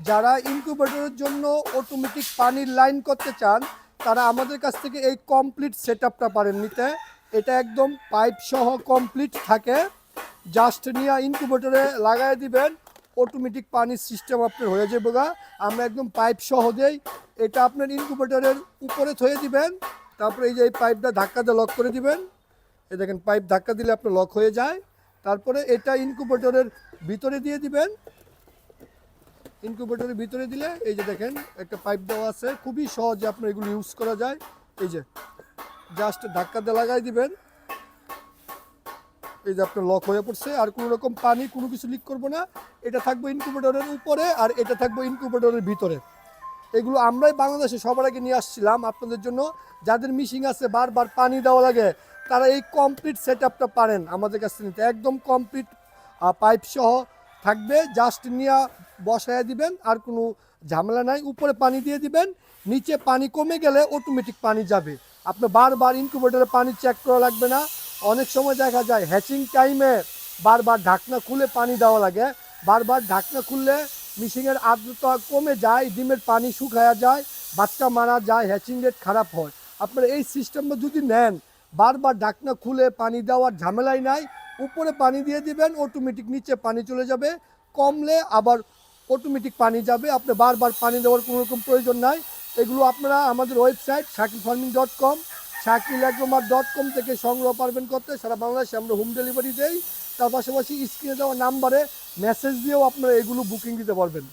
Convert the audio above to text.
যারা ইনকিউবেটরের জন্য অটোমেটিক পানির লাইন করতে চান তারা আমাদের কাছ থেকে এই কমপ্লিট সেটআপটা পারেন নিতে। এটা একদম পাইপ সহ কমপ্লিট থাকে, জাস্ট নিয়ে ইনকিউবেটরে লাগাই দিবেন, অটোমেটিক পানির সিস্টেম আপনার হয়ে যাবে গা। আমরা একদম পাইপ সহ দেই। এটা আপনার ইনকিউবেটরের উপরে থয়ে দিবেন, তারপরে এই যে এই পাইপটা ধাক্কা দিয়ে লক করে দিবেন। এই দেখেন পাইপ ধাক্কা দিলে আপনার লক হয়ে যায়। তারপরে এটা ইনকিউবেটরের ভিতরে দিয়ে দিবেন। ইনকিউবেটরের ভিতরে দিলে এই যে দেখেন একটা পাইপ দেওয়া আছে, খুবই সহজে আপনার এগুলো ইউজ করা যায়। এই যে জাস্ট ধাক্কা দিয়ে লাগাই দিবেন, এই যে আপনার লক হয়ে পড়ছে। আর কোনো রকম পানি কোনো কিছু লিক করবো না। এটা থাকবে ইনকিউবেটরের উপরে আর এটা থাকবে ইনকিউবেটরের ভিতরে। এগুলো আমরাই বাংলাদেশে সবার আগে নিয়ে আসছিলাম আপনাদের জন্য। যাদের মিশিং আছে বারবার পানি দেওয়া লাগে তারা এই কমপ্লিট সেটআপটা পারেন আমাদের কাছ থেকে নিতে। একদম কমপ্লিট পাইপ সহ থাকবে, জাস্ট নিয়ে বসায় দিবেন, আর কোনো ঝামেলা নাই। উপরে পানি দিয়ে দিবেন, নিচে পানি কমে গেলে অটোমেটিক পানি যাবে। আপনি বারবার ইনকিউবেটরে পানি চেক করা লাগবে না। অনেক সময় দেখা যায় হ্যাচিং টাইমে বারবার ঢাকনা খুলে পানি দেওয়া লাগে। বারবার ঢাকনা খুললে মিশিংয়ের আর্দ্রতা কমে যায়, ডিমের পানি শুকায়া যায়, বাচ্চা মারা যায়, হ্যাচিং রেট খারাপ হয়। আপনারা এই সিস্টেমটা যদি নেন, বারবার ঢাকনা খুলে পানি দেওয়ার ঝামেলাই নাই। উপরে পানি দিয়ে দিবেন, অটোমেটিক নিচে পানি চলে যাবে। কমলে আবার অটোমেটিক পানি যাবে, আপনি বারবার পানি দেওয়ার কোনো রকম প্রয়োজন নাই। এগুলো আপনারা আমাদের ওয়েবসাইট shakilfarming.com shakilagromar.com থেকে সংগ্রহ পারবেন করতে। সারা বাংলাদেশে আমরা হোম ডেলিভারি দেই। তার পাশাপাশি স্ক্রিনে দেওয়া নাম্বারে মেসেজ দিয়েও আপনারা এগুলো বুকিং দিতে পারবেন।